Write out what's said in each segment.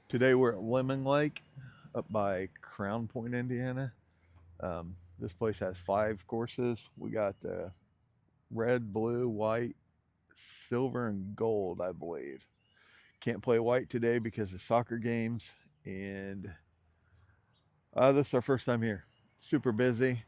Today we're at Lemon Lake up by Crown Point, Indiana. This place has 5 courses. We got the red, blue, white, silver, and gold, I believe. Can't play white today because of soccer games, and this is our first time here. Super busy.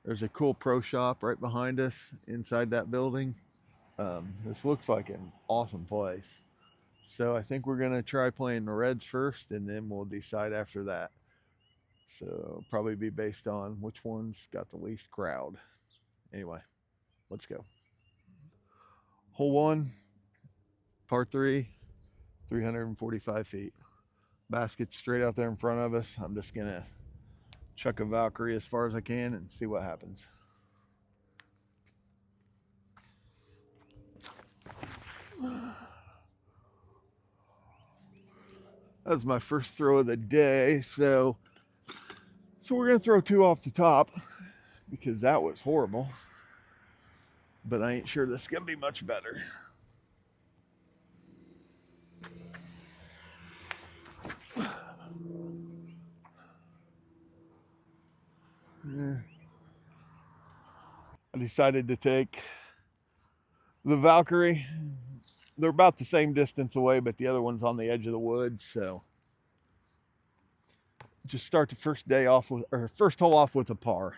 There's a cool pro shop right behind us inside that building. This looks like an awesome place. So I think we're gonna try playing the Reds first, and then we'll decide after that. So probably be based on which one's got the least crowd. Anyway, let's go. Hole one, par three, 345 feet. Basket straight out there in front of us. I'm just gonna chuck a Valkyrie as far as I can and see what happens. That was my first throw of the day, so we're gonna throw 2 off the top because that was horrible. But I ain't sure this is gonna be much better. I decided to take the Valkyrie. They're about the same distance away, but the other one's on the edge of the woods. So just start the first day off with, or first hole off with a par.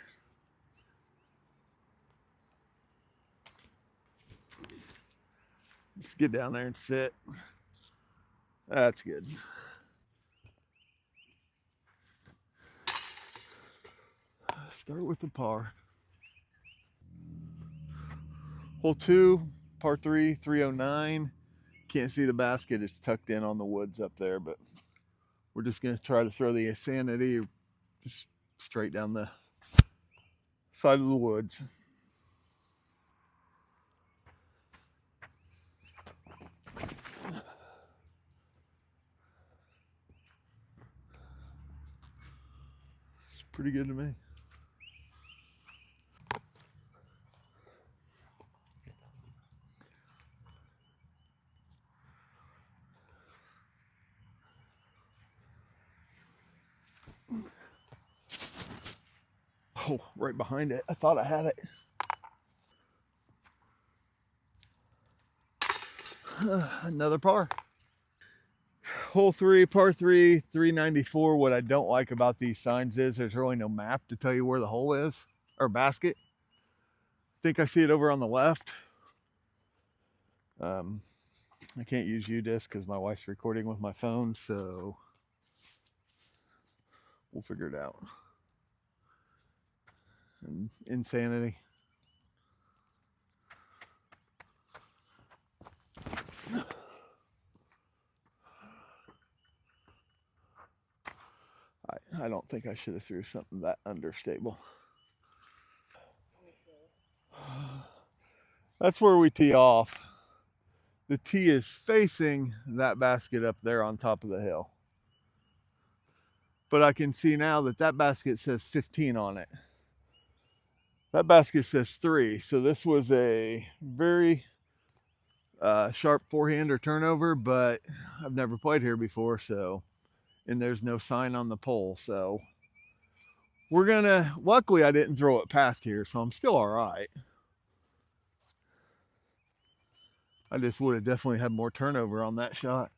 Just get down there and sit. That's good. Start with the par. Hole two, par three, 309. Can't see the basket. It's tucked in on the woods up there, but we're just going to try to throw the Insanity just straight down the side of the woods. It's pretty good to me. Oh, right behind it. I thought I had it. Another par. Hole three, par three, 394. What I don't like about these signs is there's really no map to tell you where the hole is or basket. I think I see it over on the left. I can't use UDisc because my wife's recording with my phone, so we'll figure it out. And Insanity. I don't think I should have threw something that understable. That's where we tee off. The tee is facing that basket up there on top of the hill. But I can see now that that basket says 15 on it. That basket says 3. So this was a very sharp forehand or turnover, but I've never played here before, so, and there's no sign on the pole, so we're gonna, luckily I didn't throw it past here, so I'm still all right. I just would have definitely had more turnover on that shot.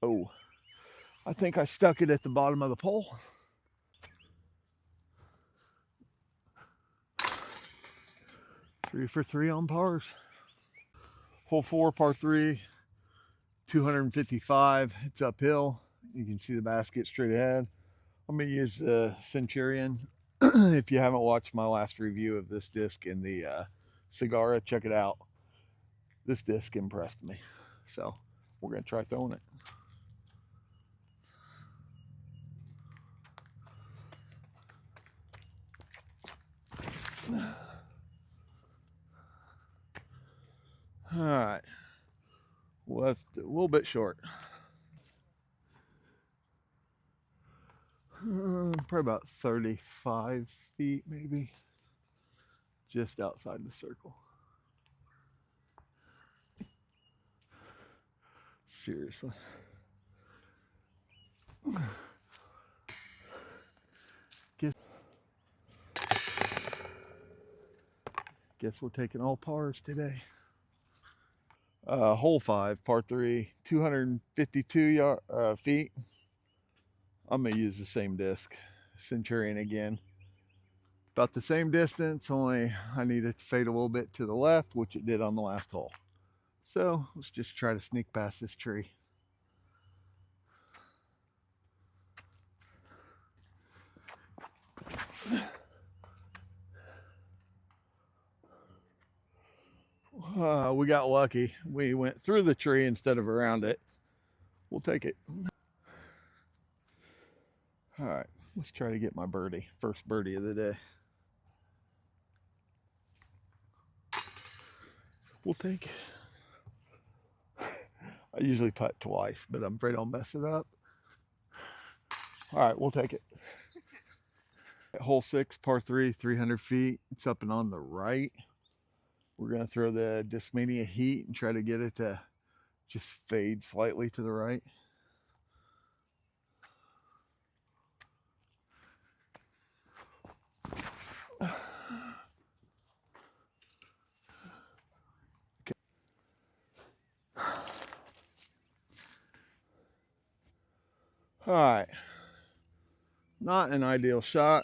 Oh, I think I stuck it at the bottom of the pole. Three for three on pars. Hole four, par three, 255. It's uphill. You can see the basket straight ahead. I'm going to use the Centurion. If you haven't watched my last review of this disc in the Sagara, check it out. This disc impressed me. So we're going to try throwing it. All right. Left a little bit short. Probably about 35 feet, maybe. just outside the circle. Seriously. Guess we're taking all pars today. Hole 5, par 3, 252 feet. I'm going to use the same disc, Centurion again. About the same distance, only I need it to fade a little bit to the left, which it did on the last hole. So let's just try to sneak past this tree. We got lucky. We went through the tree instead of around it. We'll take it. All right, let's try to get my birdie. First birdie of the day. We'll take it. I usually putt twice, but I'm afraid I'll mess it up. All right, we'll take it. Hole 6, par 3, 300 feet. It's up and on the right. We're going to throw the Discmania Heat and try to get it to just fade slightly to the right. Okay. All right. Not an ideal shot.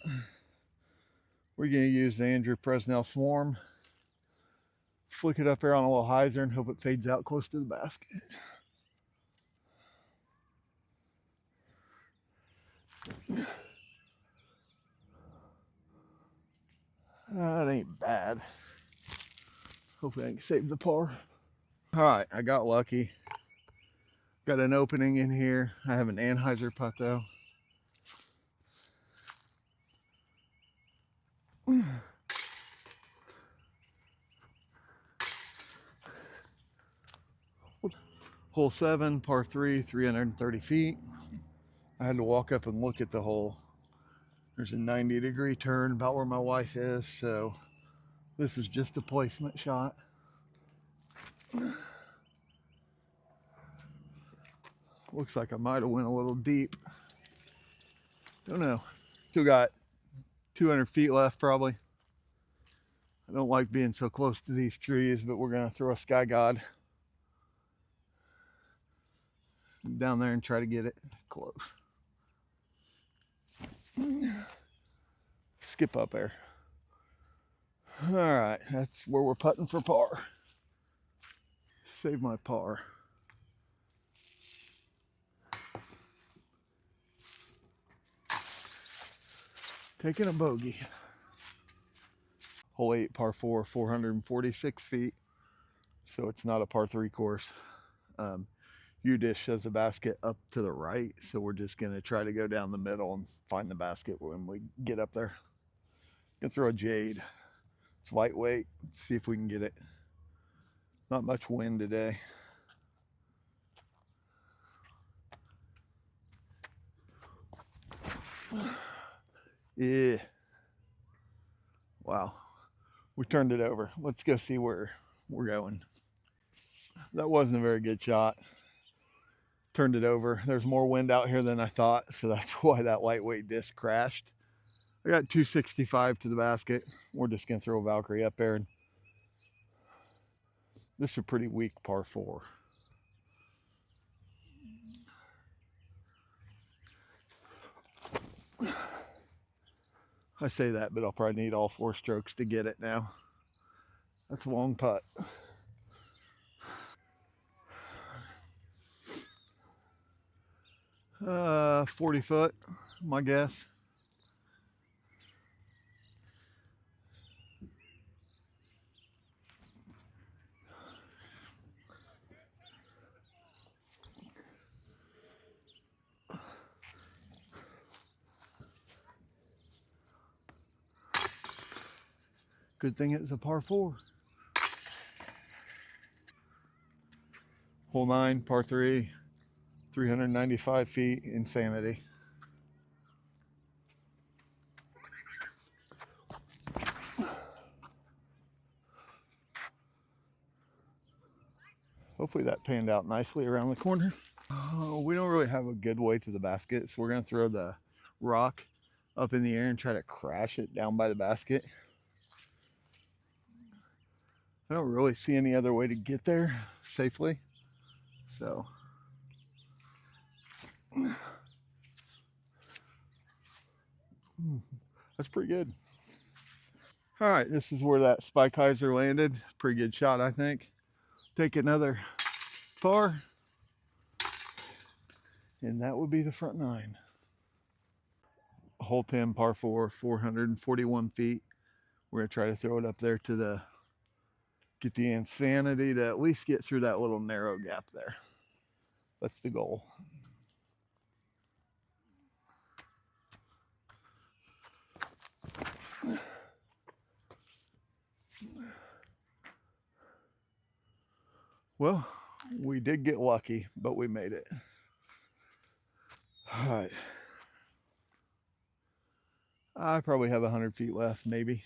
We're going to use the Andrew Presnell Swarm. Flick it up there on a little hyzer and hope it fades out close to the basket. That ain't bad. Hopefully I can save the par. All right, I got lucky. Got an opening in here. I have an Anheuser putt though. Hole 7, par 3, 330 feet. I had to walk up and look at the hole. There's a 90-degree turn about where my wife is, so this is just a placement shot. Looks like I might have went a little deep. Don't know. Still got 200 feet left probably. I don't like being so close to these trees, but we're gonna throw a Sky God down there and try to get it close. Skip up there. All right, that's where we're putting for par. Save my par. Taking a bogey. Hole 8, par 4, 446 feet. So it's not a par 3 course. U-Dish has a basket up to the right, so we're just gonna try to go down the middle and find the basket when we get up there. Gonna throw a Jade. It's lightweight. Let's see if we can get it. Not much wind today. Yeah. Wow. We turned it over. Let's go see where we're going. That wasn't a very good shot. Turned it over. There's more wind out here than I thought, so that's why that lightweight disc crashed. I got 265 to the basket. We're just gonna throw a Valkyrie up there. And this is a pretty weak par 4. I say that, but I'll probably need all 4 strokes to get it now. That's a long putt. 40 foot, my guess. Good thing it's a par 4. Hole 9, par 3, 395 feet, Insanity. Hopefully that panned out nicely around the corner. We don't really have a good way to the basket, so we're gonna throw the rock up in the air and try to crash it down by the basket. I don't really see any other way to get there safely, so that's pretty good. All right, this is where that Spikeiser landed. Pretty good shot, I think. Take another par, and that would be the front nine. Hole 10, par 4, 441 feet. We're gonna try to throw it up there to get the insanity to at least get through that little narrow gap there. That's the goal. Well, we did get lucky, but we made it. All right. I probably have 100 feet left, maybe.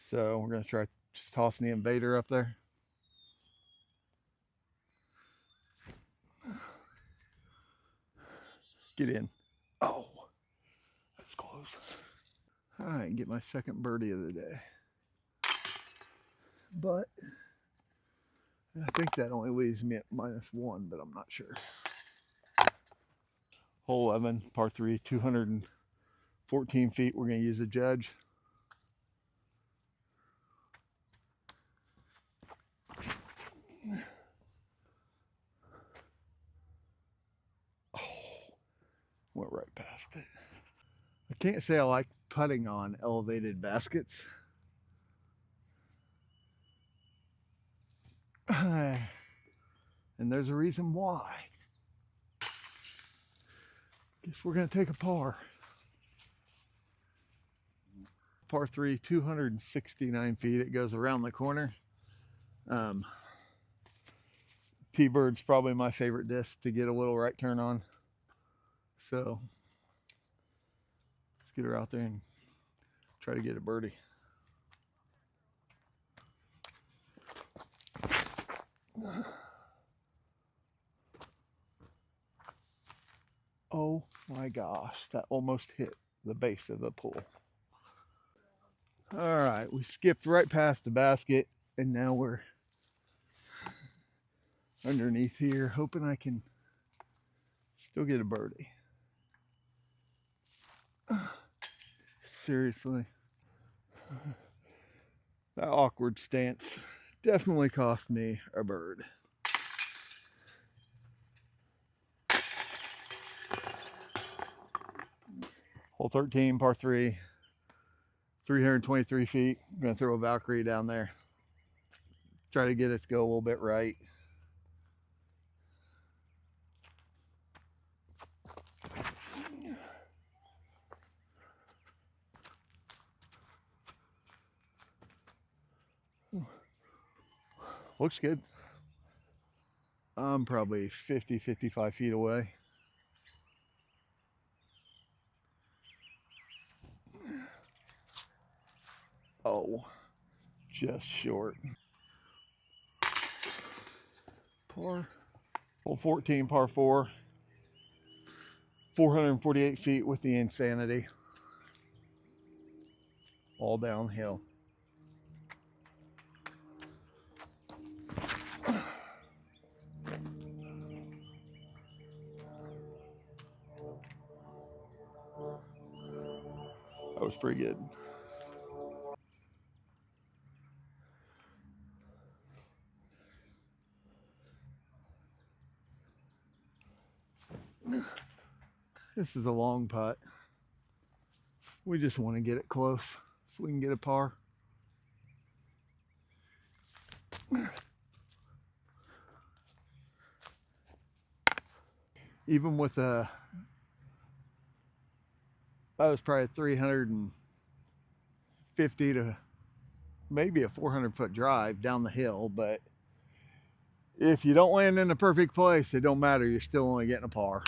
So we're gonna try just tossing the invader up there. Get in. Oh, that's close. All right, get my second birdie of the day. But I think that only leaves me at -1, but I'm not sure. Hole 11, par 3, 214 feet. We're going to use a judge. Oh, went right past it. I can't say I like putting on elevated baskets. And there's a reason why. Guess we're going to take a par. Par 3, 269 feet. It goes around the corner. T-Bird's probably my favorite disc to get a little right turn on. So let's get her out there and try to get a birdie. Oh my gosh, that almost hit the base of the pool. All right, we skipped right past the basket and now we're underneath here, hoping I can still get a birdie. Seriously. That awkward stance definitely cost me a bird. Hole 13, par 3, 323 feet. I'm gonna throw a Valkyrie down there. Try to get it to go a little bit right. Looks good. I'm probably 50, 55 feet away. Oh, just short. Par. Hole 14, par 4. 448 feet with the insanity. All downhill. That was pretty good. This is a long putt. We just want to get it close so we can get a par. Even with that was probably a 350 to maybe a 400-foot drive down the hill, but if you don't land in the perfect place, it don't matter. You're still only getting a par.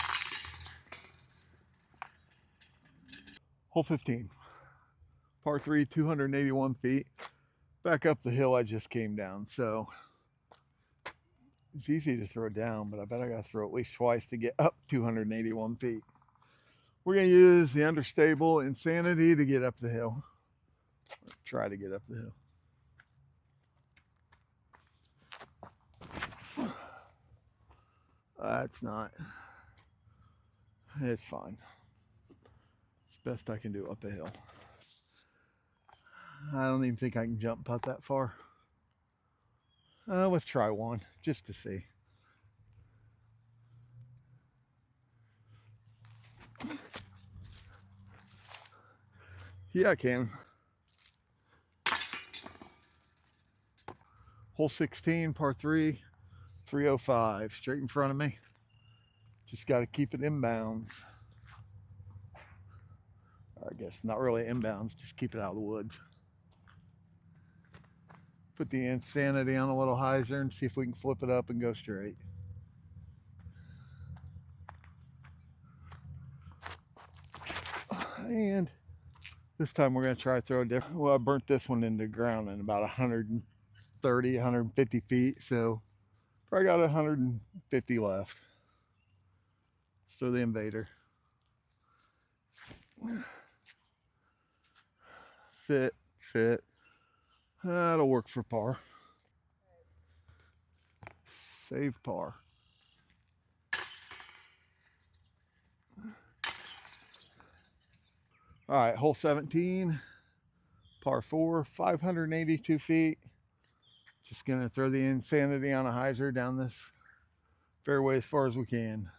Hole 15, par 3, 281 feet. Back up the hill I just came down. So It's easy to throw down, but I bet I got to throw at least twice to get up 281 feet. We're going to use the understable Insanity to get up the hill. Try to get up the hill. That's not. It's fine. It's best I can do up a hill. I don't even think I can jump putt that far. Let's try one just to see. Yeah, I can. Hole 16, par 3, 305, straight in front of me. Just got to keep it inbounds. I guess not really inbounds, just keep it out of the woods. Put the Insanity on a little hyzer and see if we can flip it up and go straight. And this time we're going to try to throw a different. Well, I burnt this one into the ground in about 130, 150 feet, so probably got 150 left. Let's throw the Invader. Sit, sit. That'll work for par. Save par. All right, hole 17, par 4, 582 feet. Just gonna throw the Insanity on a hyzer down this fairway as far as we can.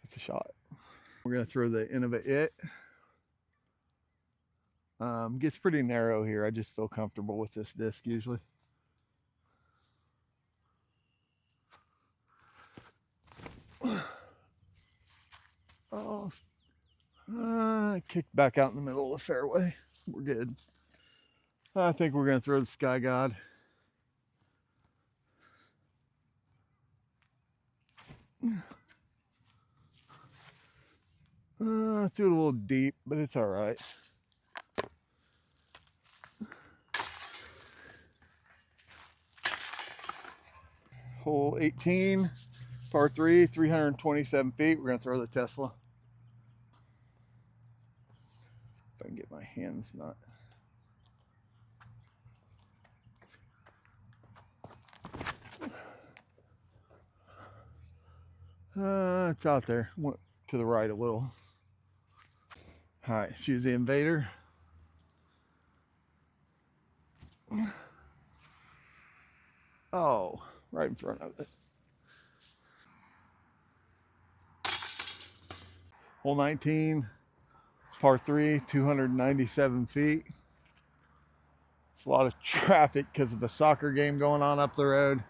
It's a shot. We're gonna throw the Innova It. Gets pretty narrow here. I just feel comfortable with this disc usually. Oh, kicked back out in the middle of the fairway. We're good. I think we're gonna throw the Sky God. Threw it a little deep, but it's all right. Hole 18, par 3, 327 feet. We're gonna throw the Tesla. If I can get my hands not. It's out there. Went to the right a little. All right, choose the Invader. Oh, right in front of it. Hole 19, par 3, 297 feet. It's a lot of traffic because of a soccer game going on up the road.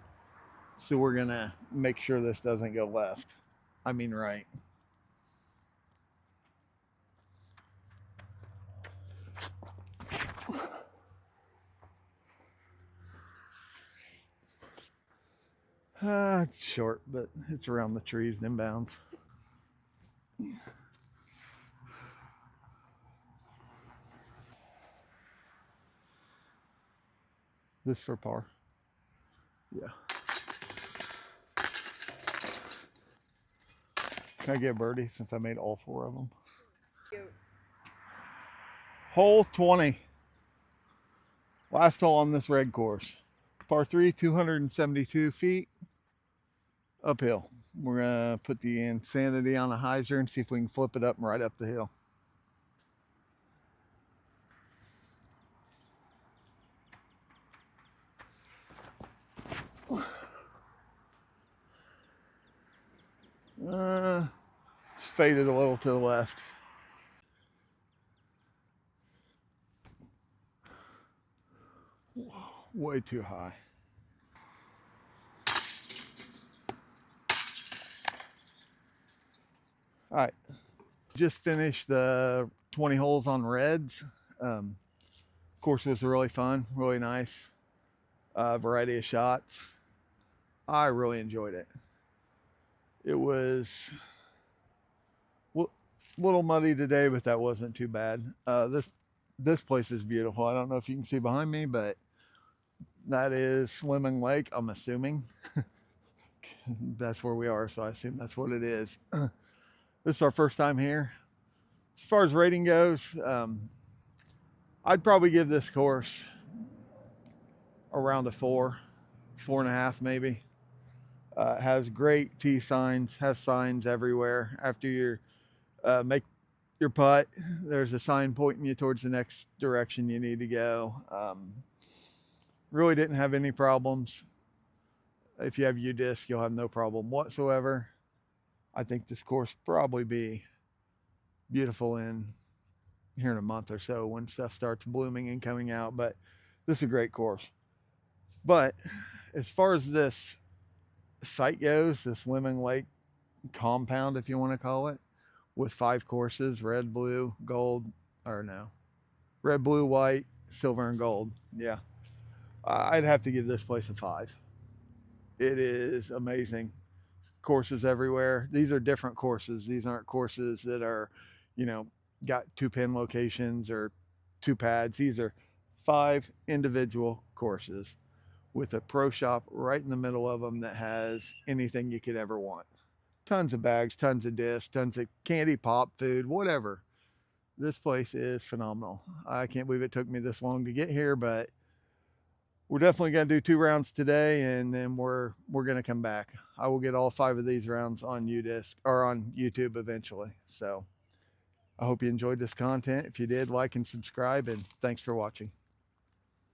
So we're gonna make sure this doesn't go left. I mean right. It's short, but it's around the trees and inbounds. This for par. Yeah. Can I get a birdie since I made all 4 of them? Hole 20. Last hole on this red course. Par 3, 272 feet. Uphill. We're gonna put the Insanity on a hyzer and see if we can flip it up and right up the hill. Just faded a little to the left. Way too high. All right, just finished the 20 holes on reds. Course was really fun, really nice. Variety of shots. I really enjoyed it. It was a little muddy today, but that wasn't too bad. This place is beautiful. I don't know if you can see behind me, but that is Swimming Lake, I'm assuming. That's where we are, so I assume that's what it is. This is our first time here. As far as rating goes, I'd probably give this course around a 4.5 maybe. Has great tee signs, has signs everywhere. After you make your putt, there's a sign pointing you towards the next direction you need to go. Really didn't have any problems. If you have UDisc, you'll have no problem whatsoever. I think this course probably be beautiful in here in a month or so when stuff starts blooming and coming out. But this is a great course. But as far as this site goes, the Swimming Lake compound, if you want to call it, with 5 courses, red, blue, gold, or no, red, blue, white, silver, and gold. Yeah, I'd have to give this place a 5. It is amazing. Courses everywhere. These are different courses. These aren't courses that are, got 2 pin locations or 2 pads. These are 5 individual courses with a pro shop right in the middle of them that has anything you could ever want. Tons of bags, tons of discs, tons of candy, pop, food, whatever. This place is phenomenal. I can't believe it took me this long to get here, but we're definitely going to do 2 rounds today, and then we're going to come back. I will get all 5 of these rounds on UDisc or on YouTube eventually. So I hope you enjoyed this content. If you did, like and subscribe, and thanks for watching.